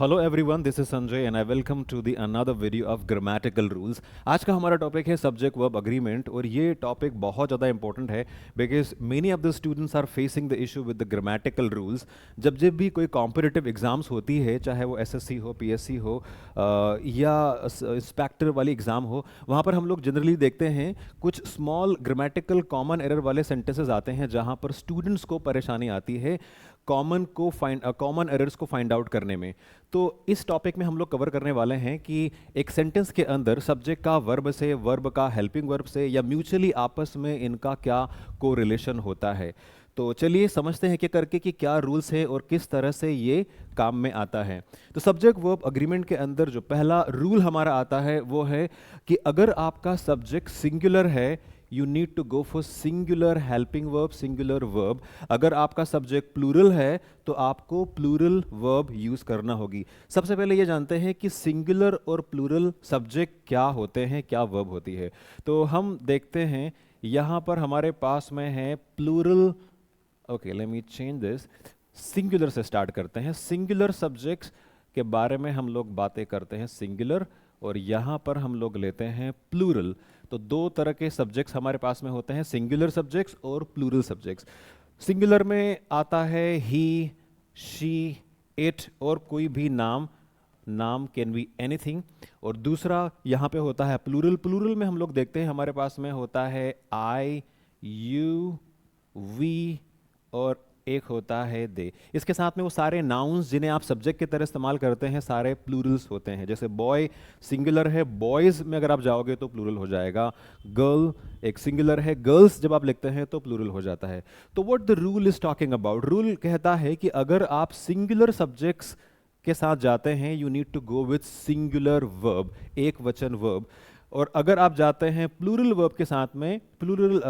Hello everyone, this is Sanjay and I welcome to the another video of grammatical rules. आज का हमारा topic है subject verb agreement और ये टॉपिक बहुत ज़्यादा इंपॉर्टेंट है because many of the students are facing the issue with the grammatical rules. जब भी कोई कॉम्पिटिटिव एग्जाम्स होती है, चाहे वो एसएससी हो, पीएससी हो या इंस्पेक्टर वाली एग्ज़ाम हो, वहाँ पर हम लोग जनरली देखते हैं कुछ स्मॉल ग्रामेटिकल कॉमन एरर वाले सेंटेंसेस आते हैं जहाँ पर स्टूडेंट्स को परेशानी आती है कॉमन एरर्स को फाइंड आउट करने में। तो इस टॉपिक में हम लोग कवर करने वाले हैं कि एक सेंटेंस के अंदर सब्जेक्ट का वर्ब से, वर्ब का हेल्पिंग वर्ब से या म्यूचुअली आपस में इनका क्या कोरिलेशन होता है। तो चलिए समझते हैं कि करके कि क्या रूल्स है और किस तरह से ये काम में आता है। तो सब्जेक्ट वर्ब अग्रीमेंट के अंदर जो पहला रूल हमारा आता है वो है कि अगर आपका सब्जेक्ट सिंगुलर है, you need to go for singular helping verb, singular verb. अगर आपका सब्जेक्ट प्लूरल है तो आपको प्लूरल वर्ब यूज करना होगी। सबसे पहले ये जानते हैं कि सिंगुलर और प्लूरल सब्जेक्ट क्या होते हैं, क्या वर्ब होती है। तो हम देखते हैं यहाँ पर हमारे पास में है plural. Okay, let me change this. Singular से स्टार्ट करते हैं। सिंगुलर सब्जेक्ट्स के बारे में हम लोग बातें करते हैं, सिंगुलर, और यहाँ पर हम लोग लेते हैं प्लूरल। तो दो तरह के सब्जेक्ट्स हमारे पास में होते हैं, सिंगुलर सब्जेक्ट्स और प्लूरल सब्जेक्ट्स। सिंगुलर में आता है ही, शी, इट और कोई भी नाम, नाम कैन बी एनीथिंग। और दूसरा यहाँ पे होता है प्लूरल। प्लूरल में हम लोग देखते हैं हमारे पास में होता है आई, यू, वी और एक होता है दे। इसके साथ में वो सारे नाउन्स जिन्हें आप सब्जेक्ट की तरह इस्तेमाल करते हैं सारे प्लूरल्स होते हैं। जैसे बॉय सिंगुलर है, बॉयज में अगर आप जाओगे तो प्लूरल हो जाएगा। गर्ल एक सिंगुलर है, गर्ल्स जब आप लिखते हैं तो प्लूरल हो जाता है। तो what the rule is talking about, rule कहता है कि अगर आप सिंगुलर सब्जेक्ट्स के साथ जाते हैं you need to go with singular verb, एक वचन वर्ब। और अगर आप जाते हैं प्लूरल वर्ब के साथ में, प्लूरल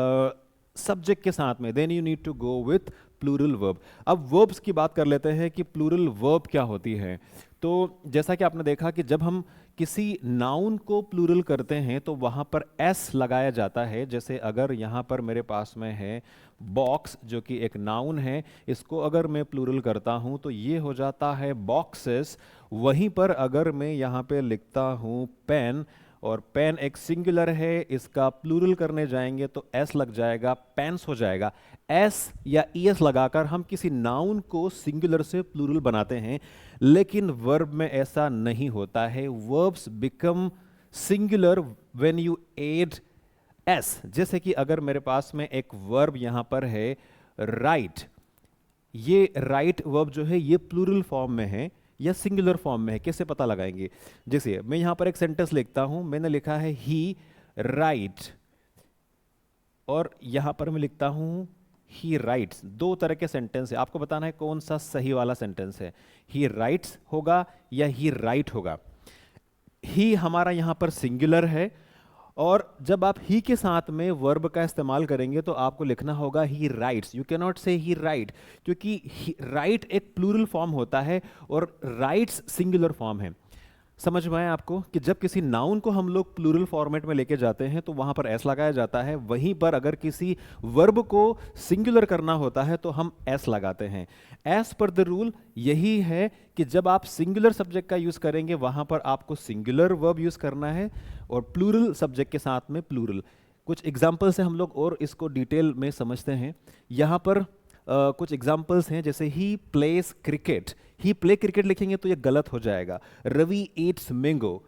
सब्जेक्ट के साथ में, then you need to go with plural verb. अब वर्ब्स की बात कर लेते हैं कि प्लूरल वर्ब क्या होती है। तो जैसा कि आपने देखा कि जब हम किसी नाउन को प्लूरल करते हैं तो वहां पर एस लगाया जाता है। जैसे अगर यहां पर मेरे पास में है बॉक्स जो कि एक नाउन है, इसको अगर मैं प्लूरल करता हूं तो ये हो जाता है बॉक्सेस। वहीं पर अगर मैं यहां पे लिखता हूं पेन, और पेन एक सिंगुलर है, इसका प्लूरल करने जाएंगे तो एस लग जाएगा, पेन्स हो जाएगा। एस या ईएस लगाकर हम किसी नाउन को सिंगुलर से प्लूरल बनाते हैं, लेकिन वर्ब में ऐसा नहीं होता है। Verbs become singular when you add S. जैसे कि अगर मेरे पास में एक वर्ब यहां पर है राइट, ये राइट वर्ब जो है ये प्लूरल फॉर्म में है या सिंगुलर फॉर्म में है, कैसे पता लगाएंगे। जैसे मैं यहां पर एक सेंटेंस लिखता हूं, मैंने लिखा है ही राइट, और यहां पर मैं लिखता हूं ही राइट्स। दो तरह के सेंटेंस है, आपको बताना है कौन सा सही वाला सेंटेंस है, ही राइट्स होगा या ही राइट होगा। ही हमारा यहां पर सिंगुलर है, और जब आप ही के साथ में वर्ब का इस्तेमाल करेंगे तो आपको लिखना होगा ही राइट्स। यू कैन नॉट से ही राइट, क्योंकि राइट एक प्लूरल फॉर्म होता है और राइट्स सिंगुलर फॉर्म है। समझ में आया आपको कि जब किसी नाउन को हम लोग प्लूरल फॉर्मेट में लेके जाते हैं तो वहां पर एस लगाया जाता है, वहीं पर अगर किसी वर्ब को सिंगुलर करना होता है तो हम एस लगाते हैं। एस पर द रूल यही है कि जब आप सिंगुलर सब्जेक्ट का यूज करेंगे वहां पर आपको सिंगुलर वर्ब यूज करना है, और प्लूरल सब्जेक्ट के साथ में प्लूरल। कुछ एग्जाम्पल से हम लोग और इसको डिटेल में समझते हैं। यहां पर कुछ एग्जाम्पल्स हैं, जैसे ही प्लेस क्रिकेट। ही प्ले क्रिकेट लिखेंगे तो ये गलत हो जाएगा। रवि ईट्स मैंगो,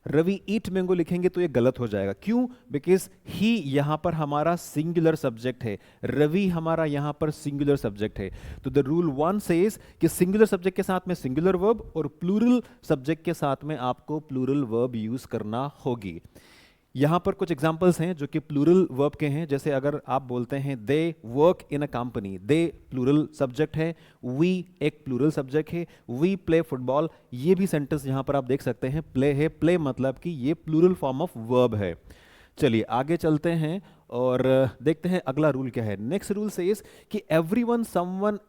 रवि ईट मैंगो लिखेंगे तो ये गलत हो जाएगा। क्यों? बिकॉज ही यहां पर हमारा सिंगुलर सब्जेक्ट है, रवि हमारा यहां पर सिंगुलर सब्जेक्ट है। तो द रूल वन सेज कि सिंगुलर सब्जेक्ट के साथ में सिंगुलर वर्ब और प्लूरल सब्जेक्ट के साथ में आपको प्लूरल वर्ब यूज करना होगी। यहां पर कुछ एग्जांपल्स हैं जो कि प्लूरल वर्ब के हैं। जैसे अगर आप बोलते हैं they work in a company, they plural subject है, वी एक प्लूरल सब्जेक्ट है, वी प्ले फुटबॉल, ये भी सेंटेंस यहां पर आप देख सकते हैं प्ले है, प्ले मतलब कि ये प्लूरल फॉर्म ऑफ वर्ब है। चलिए आगे चलते हैं और देखते हैं अगला रूल क्या है। नेक्स्ट रूल सेज कि एवरीवन, समवन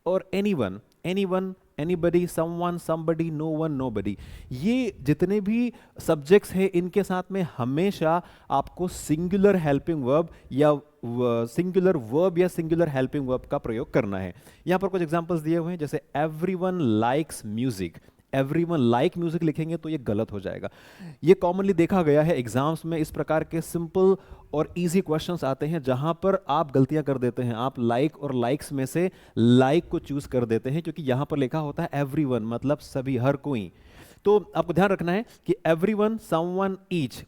और anyone, anyone, anybody, someone, somebody, no one, nobody, ये जितने भी सब्जेक्ट्स हैं इनके साथ में हमेशा आपको सिंगुलर हेल्पिंग वर्ब या सिंगुलर वर्ब या सिंगुलर हेल्पिंग वर्ब का प्रयोग करना है। यहां पर कुछ एग्जांपल्स दिए हुए हैं, जैसे everyone likes music. Everyone like music लिखेंगे तो ये गलत हो जाएगा। ये कॉमनली देखा गया है एग्जाम्स में, इस प्रकार के सिंपल और इजी क्वेश्चंस आते हैं जहां पर आप गलतियां कर देते हैं। आप लाइक और लाइक्स में से लाइक को चूज कर देते हैं क्योंकि यहां पर लिखा होता है एवरीवन, मतलब सभी, हर कोई। तो आपको ध्यान रखना है कि एवरीवन, समवन, ईच।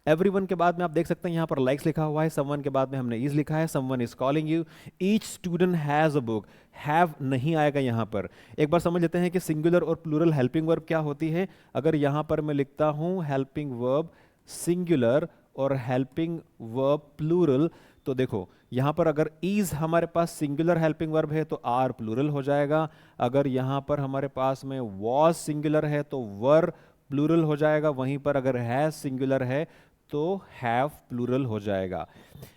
एवरीवन के बाद में आप देख सकते हैं यहां पर लाइक्स लिखा हुआ है, समवन के बाद में हमने इज लिखा है, someone is calling you, each student has a book, have नहीं आएगा यहां पर। एक बार समझ लेते हैं कि सिंगुलर और प्लूरल हेल्पिंग वर्ब क्या होती है। अगर यहां पर मैं लिखता हूं हेल्पिंग वर्ब सिंगुलर और हेल्पिंग वर्ब प्लूरल, तो देखो यहां पर अगर इज हमारे पास सिंगुलर हेल्पिंग वर्ब है तो आर प्लूरल हो जाएगा। अगर यहां पर हमारे पास में वॉज सिंगुलर है तो वर प्लूरल हो जाएगा। वहीं पर अगर हैज सिंगुलर है तो हैव प्लूरल हो जाएगा।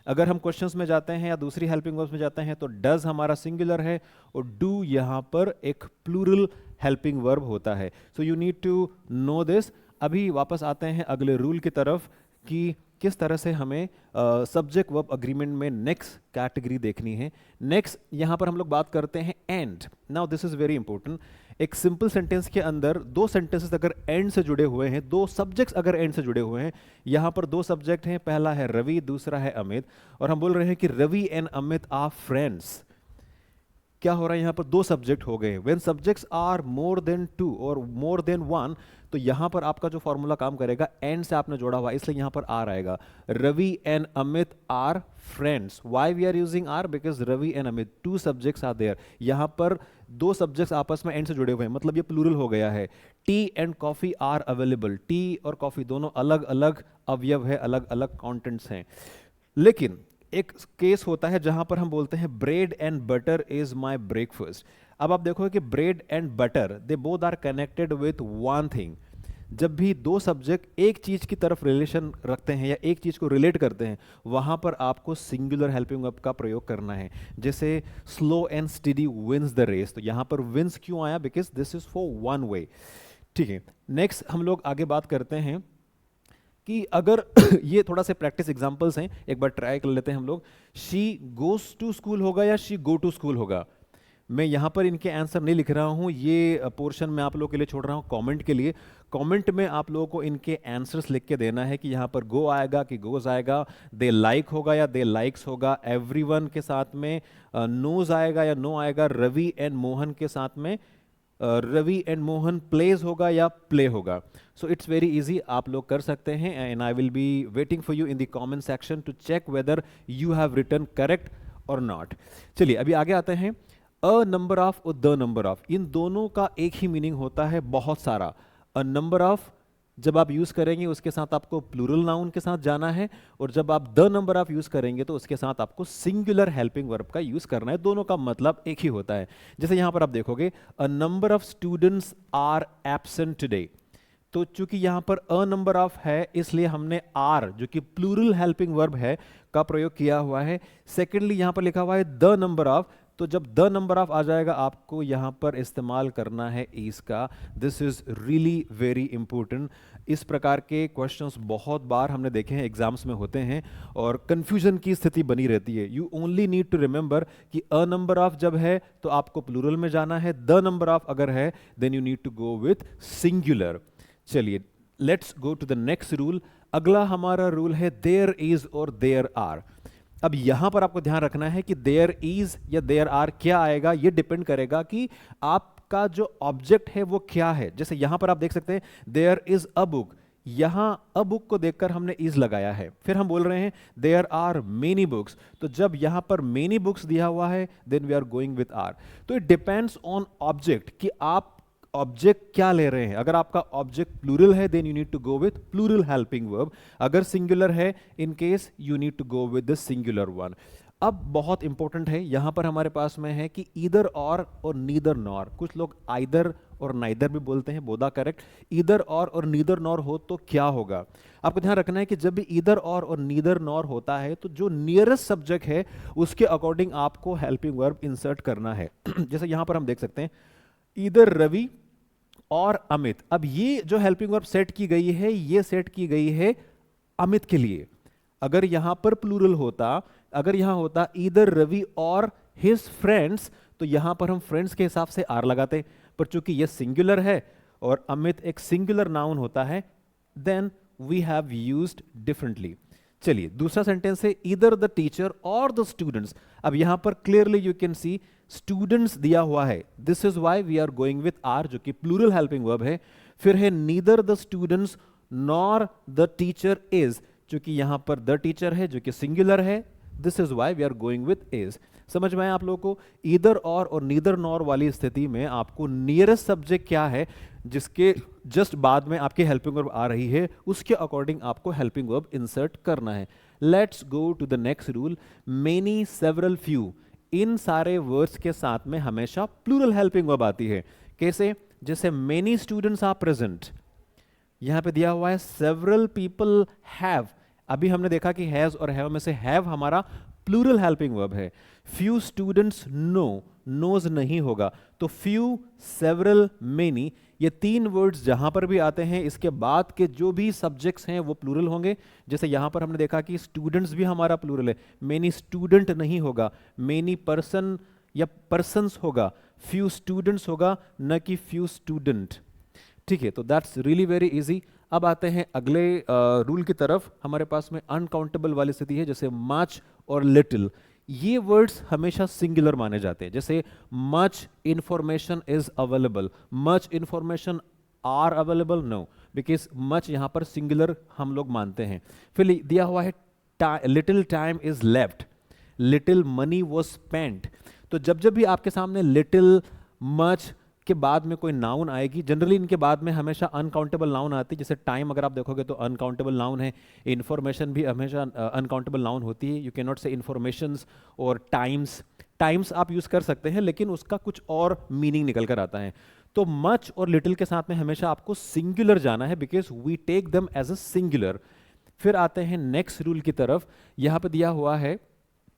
अगर हम क्वेश्चंस में जाते हैं या दूसरी हेल्पिंग वर्ब्स में जाते हैं तो डज हमारा सिंगुलर है और डू यहां पर एक प्लूरल हेल्पिंग वर्ब होता है। So you need to know this. अभी वापस आते हैं अगले रूल की तरफ कि किस तरह से हमें सब्जेक्ट वर्ब अग्रीमेंट में नेक्स्ट कैटेगरी देखनी है। नेक्स्ट यहां पर हम लोग बात करते हैं and. Now this is very important. एक सिंपल सेंटेंस के अंदर दो सेंटेंसेस अगर एंड से जुड़े हुए हैं, दो सब्जेक्ट्स अगर एंड से जुड़े हुए हैं, यहां पर दो सब्जेक्ट हैं, पहला है रवि, दूसरा है अमित, और हम बोल रहे हैं कि Ravi and Amit are friends. क्या हो रहा है, यहां पर दो सब्जेक्ट हो गए। When subjects are more than two और मोर देन वन, तो यहां पर आपका जो फॉर्मूला काम करेगा, एंड से आपने जोड़ा हुआ इसलिए यहां पर आर आएगा। Ravi and Amit are friends. Why we are using are? Because Ravi and Amit two subjects are there. यहां पर दो सब्जेक्ट्स आपस में एंड से जुड़े हुए हैं, मतलब ये प्लूरल हो गया है। Tea and coffee are available. Tea और कॉफी दोनों अलग अलग अवयव है, अलग अलग कॉन्टेंट्स हैं। लेकिन एक केस होता है जहां पर हम बोलते हैं bread and butter is my breakfast. अब आप देखोगे कि bread and butter they both are connected with one thing. जब भी दो सब्जेक्ट एक चीज की तरफ रिलेशन रखते हैं या एक चीज को रिलेट करते हैं, वहां पर आपको सिंगुलर हेल्पिंग वर्ब का प्रयोग करना है। जैसे slow and steady wins the race, तो यहां पर विंस क्यों आया? Because this is for one way. ठीक है, नेक्स्ट हम लोग आगे बात करते हैं कि अगर ये थोड़ा से प्रैक्टिस एग्जांपल्स हैं, एक बार ट्राई कर लेते हैं हम लोग। शी गोज टू स्कूल होगा या शी गो टू स्कूल होगा? मैं यहां पर इनके आंसर नहीं लिख रहा हूं, ये पोर्शन मैं आप लोगों के लिए छोड़ रहा हूं कमेंट के लिए। कमेंट में आप लोगों को इनके आंसर्स लिख के देना है कि यहां पर गो आएगा कि गोज आएगा, दे लाइक होगा या दे लाइक्स होगा, एवरीवन के साथ में नोज आएगा या नो आएगा, रवि एंड मोहन के साथ में रवि एंड मोहन प्लेज होगा या प्ले होगा। सो इट्स वेरी इजी, आप लोग कर सकते हैं and I will be waiting for you in the comment section to check whether you have written correct और नॉट। चलिए अभी आगे आते हैं। अ नंबर ऑफ और द नंबर ऑफ, इन दोनों का एक ही मीनिंग होता है, बहुत सारा। अ नंबर ऑफ जब आप यूज करेंगे उसके साथ आपको प्लूरल नाउन के साथ जाना है, और जब आप द नंबर ऑफ यूज करेंगे तो उसके साथ आपको सिंगुलर हेल्पिंग वर्ब का यूज करना है। दोनों का मतलब एक ही होता है। जैसे यहां पर आप देखोगे a number of students are absent today, तो चूंकि यहां पर अ नंबर ऑफ है इसलिए हमने आर जो कि प्लूरल हेल्पिंग वर्ब है का प्रयोग किया हुआ है। सेकेंडली यहां पर लिखा हुआ है द नंबर ऑफ, तो जब द नंबर ऑफ आ जाएगा आपको यहां पर इस्तेमाल करना है इज का। This is really very important. इस प्रकार के क्वेश्चंस बहुत बार हमने देखे हैं एग्जाम्स में होते हैं और कंफ्यूजन की स्थिति बनी रहती है। You only need to remember कि अ नंबर ऑफ जब है तो आपको प्लूरल में जाना है, द नंबर ऑफ अगर है then you need to go with singular. चलिए let's go to the next rule. अगला हमारा रूल है देयर इज और देयर आर। अब यहां पर आपको ध्यान रखना है कि देयर इज या देयर आर क्या आएगा, यह डिपेंड करेगा कि आपका जो ऑब्जेक्ट है वो क्या है। जैसे यहां पर आप देख सकते हैं देयर इज अ बुक, यहां अ बुक को देखकर हमने इज लगाया है। फिर हम बोल रहे हैं देयर आर मेनी बुक्स, तो जब यहां पर मेनी बुक्स दिया हुआ है then we are going with are. तो इट डिपेंड्स ऑन ऑब्जेक्ट कि आप ऑब्जेक्ट क्या ले रहे हैं। अगर आपका ऑब्जेक्ट प्लूरल है then you need to go with plural helping verb, अगर सिंगुलर है in case you need to go with the singular one. अब बहुत इंपॉर्टेंट है यहां पर हमारे पास में है कि ईदर और नीदर नॉर। कुछ लोग आइदर और नाइदर भी बोलते हैं, बोदा करेक्ट। ईदर और नीदर नॉर हो तो क्या होगा? आपको ध्यान रखना है कि जब भी ईदर और नीदर नॉर होता है तो जो नियरेस्ट सब्जेक्ट है उसके अकॉर्डिंग आपको हेल्पिंग वर्ब इंसर्ट करना है। जैसे यहां पर हम देख सकते हैं ईदर रवि और अमित। अब ये जो हेल्पिंग वर्ब सेट की गई है ये सेट की गई है अमित के लिए। अगर यहां पर प्लूरल होता, अगर यहां होता ईदर रवि और हिज फ्रेंड्स, तो यहां पर हम फ्रेंड्स के हिसाब से आर लगाते, पर चूंकि ये सिंगुलर है और अमित एक सिंगुलर नाउन होता है, then we have used differently. चलिए दूसरा सेंटेंस है ईदर द टीचर और द स्टूडेंट्स। अब यहां पर clearly you can see students दिया हुआ है, this is why we are going with are जो कि प्लूरल हेल्पिंग वर्ब है। फिर है neither the students nor the teacher is, क्योंकि यहां पर द टीचर है जो कि सिंगुलर है, this is why we are going with is. समझ में आया आप लोगों को? ईदर और नीदर नॉर वाली स्थिति में आपको नियरेस्ट सब्जेक्ट क्या है जिसके जस्ट बाद में आपकी हेल्पिंग वर्ब आ रही है, उसके अकॉर्डिंग आपको हेल्पिंग वर्ब इंसर्ट करना है। Let's go to the next rule, many, several, few. इन सारे वर्ड्स के साथ में हमेशा प्लूरल हेल्पिंग वर्ब आती है। कैसे? जैसे मेनी स्टूडेंट्स आर प्रेजेंट, यहां पे दिया हुआ है सेवरल पीपल हैव। अभी हमने देखा कि हैज और हैव में से हैव हमारा प्लूरल हेल्पिंग वर्ब है। फ्यू स्टूडेंट्स नो, नोज नहीं होगा, तो फ्यू, सेवरल, मेनी, ये तीन वर्ड्स जहां पर भी आते हैं इसके बाद के जो भी सब्जेक्ट्स हैं वो प्लूरल होंगे। जैसे यहां पर हमने देखा कि स्टूडेंट्स भी हमारा प्लूरल है, मेनी स्टूडेंट नहीं होगा, मेनी पर्सन या पर्सन्स होगा, फ्यू स्टूडेंट्स होगा, न कि फ्यू स्टूडेंट। ठीक है, तो दैट्स रियली वेरी इजी। अब आते हैं अगले रूल की तरफ। हमारे पास में अनकाउंटेबल वाली स्थिति है, जैसे मच और लिटिल। ये वर्ड्स हमेशा सिंगुलर माने जाते हैं। जैसे much information is available, much information are available, no, because much यहां पर सिंगुलर हम लोग मानते हैं। फिर दिया हुआ है little time is left, little money was spent. तो जब जब भी आपके सामने लिटिल, मच के बाद में कोई नाउन आएगी, जनरली इनके बाद में हमेशा अनकाउंटेबल नाउन आती है। जैसे टाइम अगर आप देखोगे तो अनकाउंटेबल नाउन है, इंफॉर्मेशन भी हमेशा अनकाउंटेबल नाउन होती है। यू कैन नॉट से इंफॉर्मेशंस और टाइम्स। टाइम्स आप यूज कर सकते हैं लेकिन उसका कुछ और मीनिंग निकल कर आता है। तो मच और लिटिल के साथ में हमेशा आपको सिंगुलर जाना है, because we take them as a singular. फिर आते हैं नेक्स्ट रूल की तरफ। यहां पर दिया हुआ है,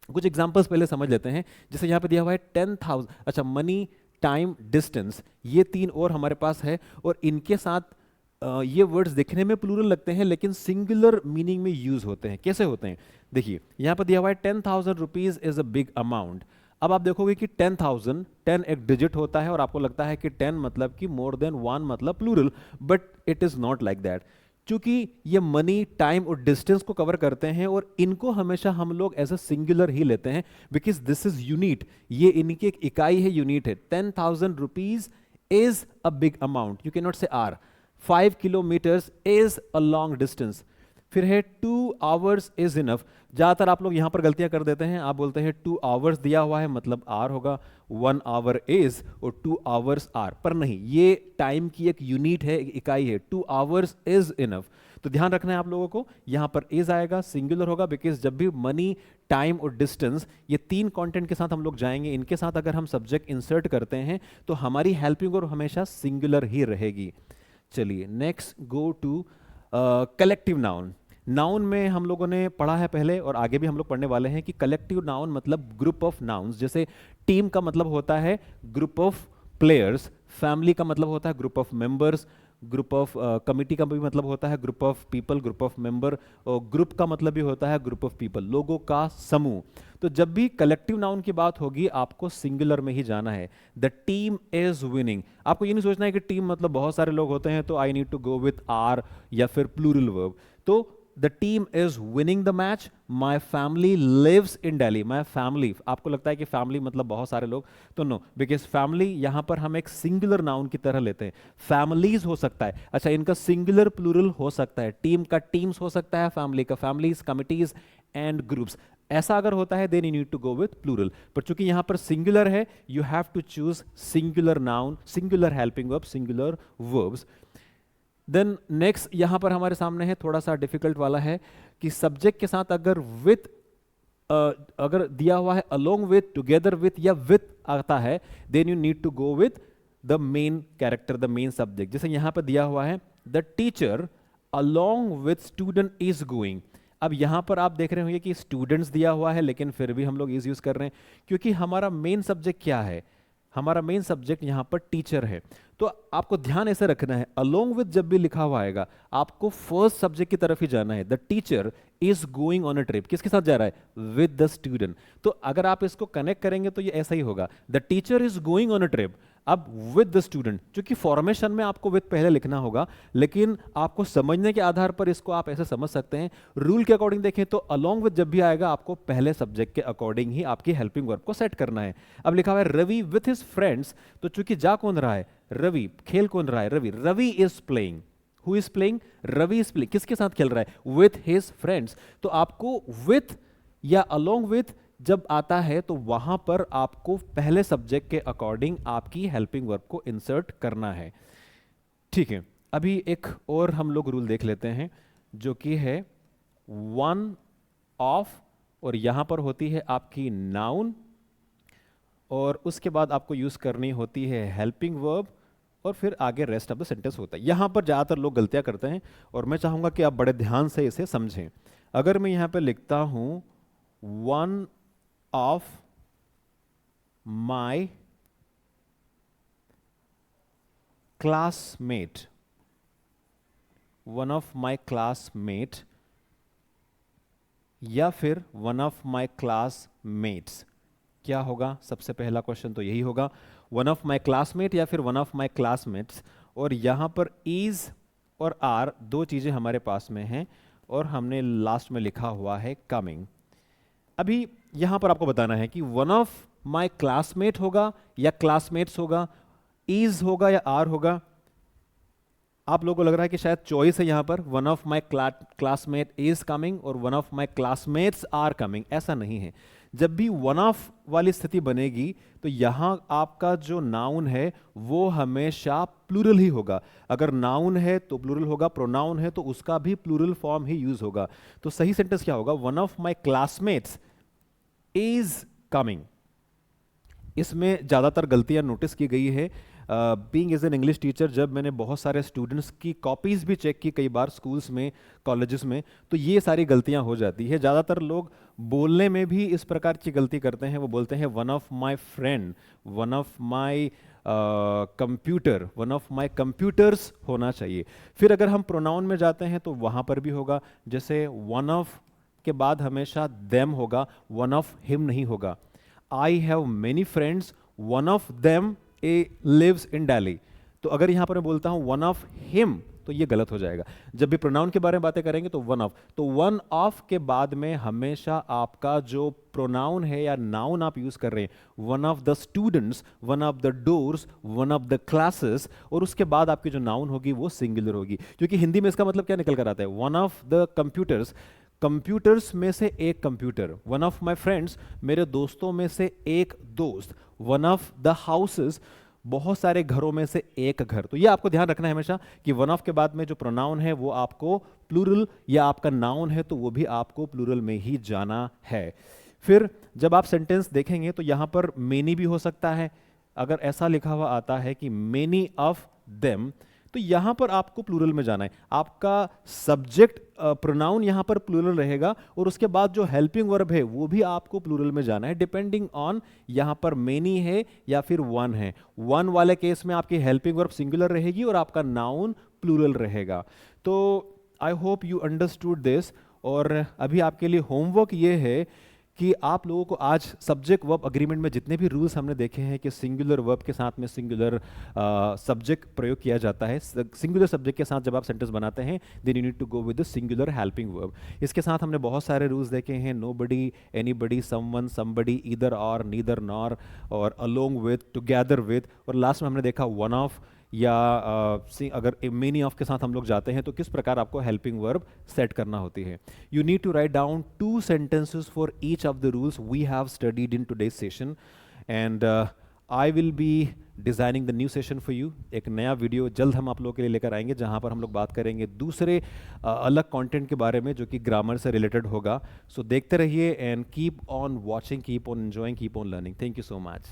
कुछ एग्जाम्पल्स पहले समझ लेते हैं। जैसे यहां पर दिया हुआ है 10,000, अच्छा, मनी, टाइम, डिस्टेंस, ये तीन और हमारे पास है, और इनके साथ ये वर्ड्स दिखने में प्लूरल लगते हैं लेकिन सिंगुलर मीनिंग में यूज होते हैं। कैसे होते हैं? देखिए यहां पर दिया हुआ है 10,000 rupees is a big amount. अब आप देखोगे कि 10,000, 10 एक डिजिट होता है और आपको लगता है कि 10 मतलब कि मोर देन 1 मतलब plural, but it is not like that. क्योंकि ये मनी, टाइम और डिस्टेंस को कवर करते हैं और इनको हमेशा हम लोग एज अ सिंगुलर ही लेते हैं, बिकॉज दिस इज यूनिट, ये इनकी एक इकाई है, यूनिट है। 10,000 rupees is a big amount, you can not say are. 5 kilometres is a long distance. फिर है 2 आवर्स इज इनफ। ज्यादातर आप लोग यहां पर गलतियां कर देते हैं, आप बोलते हैं 2 आवर्स दिया हुआ है मतलब आर होगा, 1 आवर इज और 2 आवर्स आर, पर नहीं, ये टाइम की एक यूनिट है, एक इकाई है। 2 आवर्स इज इनफ। तो ध्यान रखना है आप लोगों को, यहां पर इज आएगा, सिंगुलर होगा, बिकॉज जब भी मनी, टाइम और डिस्टेंस, ये तीन कंटेंट के साथ हम लोग जाएंगे, इनके साथ अगर हम सब्जेक्ट इंसर्ट करते हैं तो हमारी हेल्पिंग वर्ब हमेशा सिंगुलर ही रहेगी। चलिए next go to collective noun. Noun में हम लोगों ने पढ़ा है पहले और आगे भी हम लोग पढ़ने वाले हैं कि कलेक्टिव नाउन मतलब ग्रुप ऑफ नाउन्स। जैसे टीम का मतलब होता है ग्रुप ऑफ प्लेयर्स, फैमिली का मतलब होता है group of members, group of committee का भी मतलब होता है group of people, group of member, और ग्रुप का मतलब भी होता है ग्रुप ऑफ पीपल, लोगों का समूह। तो जब भी कलेक्टिव नाउन की बात होगी आपको सिंगुलर में ही जाना है। The team is winning. आपको ये नहीं सोचना है कि टीम मतलब बहुत सारे लोग होते हैं तो I need to go with are या फिर प्लूरल वर्ब। तो the team is winning the match, my family lives in Delhi. My family, आपको लगता है कि फैमिली मतलब बहुत सारे लोग, तो नो, बिकॉज फैमिली यहां पर हम एक सिंगुलर नाउन की तरह लेते हैं। फैमिलीज हो सकता है, अच्छा, इनका सिंगुलर प्लूरल हो सकता है, टीम का टीम्स हो सकता है, फैमिली का फैमिलीज, कमिटीज एंड ग्रुप्स। ऐसा अगर होता है then you need to go with plural, पर चूंकि यहां पर सिंगुलर है you have to choose singular noun, singular helping verb, singular verbs. Then next यहां पर हमारे सामने है, थोड़ा सा डिफिकल्ट वाला है कि सब्जेक्ट के साथ अगर विथ अगर दिया हुआ है अलोंग विथ, टुगेदर विथ या विथ आता है, then you need to go with the main character, the main subject. जैसे यहां पर दिया हुआ है the teacher along with student is going. अब यहां पर आप देख रहे होंगे कि स्टूडेंट्स दिया हुआ है लेकिन फिर भी हम लोग इज यूज कर रहे हैं क्योंकि हमारा मेन सब्जेक्ट क्या है, हमारा मेन सब्जेक्ट यहां पर टीचर है। तो आपको ध्यान ऐसे रखना है, अलोंग विद जब भी लिखा हुआ आएगा आपको फर्स्ट सब्जेक्ट की तरफ ही जाना है। The teacher is going on a trip, किसके साथ जा रहा है? With the student. तो अगर आप इसको कनेक्ट करेंगे तो ये ऐसा ही होगा, the teacher is going on a trip. अब विद द स्टूडेंट, क्योंकि फॉर्मेशन में आपको विद पहले लिखना होगा, लेकिन आपको समझने के आधार पर इसको आप ऐसे समझ सकते हैं। रूल के अकॉर्डिंग देखें तो अलोंग विद जब भी आएगा आपको पहले सब्जेक्ट के अकॉर्डिंग ही आपकी हेल्पिंग वर्ब को सेट करना है। अब लिखा हुआ है रवि विथ हिज फ्रेंड्स, तो चूंकि जा कौन रहा है, रवि, खेल कौन रहा है, Ravi, Ravi is playing, who is playing, Ravi is playing, किसके साथ खेल रहा है, विथ हिज फ्रेंड्स। तो आपको विथ या अलोंग विथ जब आता है तो वहां पर आपको पहले सब्जेक्ट के अकॉर्डिंग आपकी हेल्पिंग वर्ब को इंसर्ट करना है। ठीक है, अभी एक और हम लोग रूल देख लेते हैं जो कि है वन ऑफ, और यहां पर होती है आपकी नाउन, और उसके बाद आपको यूज करनी होती है हेल्पिंग वर्ब, और फिर आगे रेस्ट ऑफ द सेंटेंस होता है। यहां पर ज्यादातर लोग गलतियां करते हैं और मैं चाहूंगा कि आप बड़े ध्यान से इसे समझें। अगर मैं यहां पर लिखता हूं one of my classmate, one of my classmate, या फिर वन ऑफ माई क्लासमेट्स, क्या होगा? सबसे पहला क्वेश्चन तो यही होगा, वन ऑफ माई क्लासमेट या फिर वन ऑफ माई क्लासमेट्स। और यहां पर इज और आर दो चीजें हमारे पास में हैं, और हमने लास्ट में लिखा हुआ है कमिंग। अभी यहां पर आपको बताना है कि वन ऑफ माई क्लासमेट होगा या क्लासमेट्स होगा, इज होगा या आर होगा। आप लोगों को लग रहा है कि शायद चॉइस है यहां पर, one of my classmate is coming और one of my classmates are coming. ऐसा नहीं है। जब भी वन ऑफ वाली स्थिति बनेगी तो यहां आपका जो नाउन है वो हमेशा प्लूरल ही होगा। अगर नाउन है तो प्लूरल होगा, प्रोनाउन है तो उसका भी प्लूरल फॉर्म ही यूज होगा। तो सही सेंटेंस क्या होगा? One of my classmates is coming. इसमें ज्यादातर गलतियां नोटिस की गई है। Being as an English teacher, जब मैंने बहुत सारे स्टूडेंट्स की कॉपीज भी चेक की कई बार स्कूल्स में, कॉलेजेस में, तो ये सारी गलतियां हो जाती है। ज़्यादातर लोग बोलने में भी इस प्रकार की गलती करते हैं। वो बोलते हैं one of my friend, one of my computer, one of my computers होना चाहिए। फिर अगर हम प्रोनाउन में जाते हैं तो वहाँ पर भी होगा, जैसे वन ऑफ के बाद हमेशा देम होगा, वन ऑफ हिम नहीं होगा। I have many friends, one of them lives in Delhi. तो अगर यहां पर मैं बोलता हूं वन ऑफ हिम तो ये गलत हो जाएगा। जब भी प्रोनाउन के बारे में बातें करेंगे तो वन ऑफ, तो वन ऑफ के बाद में हमेशा आपका जो प्रोनाउन है या नाउन आप यूज कर रहे हैं, one of the students, one of the doors, one of the classes, और उसके बाद आपकी जो नाउन होगी वो सिंगुलर होगी। क्योंकि हिंदी में इसका मतलब क्या निकल कर आता है? One of the computers, computers में से एक computer. One of my friends, मेरे दोस्तों में से एक दोस्त। वन ऑफ द हाउसेस, बहुत सारे घरों में से एक घर। तो ये आपको ध्यान रखना है हमेशा कि वन ऑफ के बाद में जो प्रोनाउन है वो आपको प्लूरल, या आपका नाउन है तो वो भी आपको प्लूरल में ही जाना है। फिर जब आप सेंटेंस देखेंगे तो यहां पर मेनी भी हो सकता है। अगर ऐसा लिखा हुआ आता है कि मेनी ऑफ देम, तो यहां पर आपको प्लूरल में जाना है। आपका सब्जेक्ट प्रोनाउन यहां पर प्लूरल रहेगा, और उसके बाद जो हेल्पिंग वर्ब है वो भी आपको प्लूरल में जाना है, डिपेंडिंग ऑन यहां पर मेनी है या फिर वन है। वन वाले केस में आपकी हेल्पिंग वर्ब सिंगुलर रहेगी और आपका नाउन प्लूरल रहेगा। तो I hope you understood this. और अभी आपके लिए होमवर्क ये है कि आप लोगों को आज सब्जेक्ट वर्ब अग्रीमेंट में जितने भी रूल्स हमने देखे हैं कि सिंगुलर वर्ब के साथ में सिंगुलर सब्जेक्ट प्रयोग किया जाता है, सिंगुलर सब्जेक्ट के साथ जब आप सेंटेंस बनाते हैं then you need to go with the singular helping verb. इसके साथ हमने बहुत सारे रूल्स देखे हैं, nobody, anybody, someone, somebody, either और, नीदर नॉर, और अलोंग विद, टुगेदर विद, और लास्ट में हमने देखा वन ऑफ, या अगर मेनी ऑफ के साथ हम लोग जाते हैं तो किस प्रकार आपको हेल्पिंग वर्ब सेट करना होती है। You need to write down 2 sentences for each of the rules we have studied in today's session, and I will be designing the new session for you. एक नया वीडियो जल्द हम आप लोगों के लिए लेकर आएंगे जहां पर हम लोग बात करेंगे दूसरे अलग कंटेंट के बारे में जो कि ग्रामर से रिलेटेड होगा। सो देखते रहिए and keep on watching, keep on enjoying, keep on learning. Thank you so much.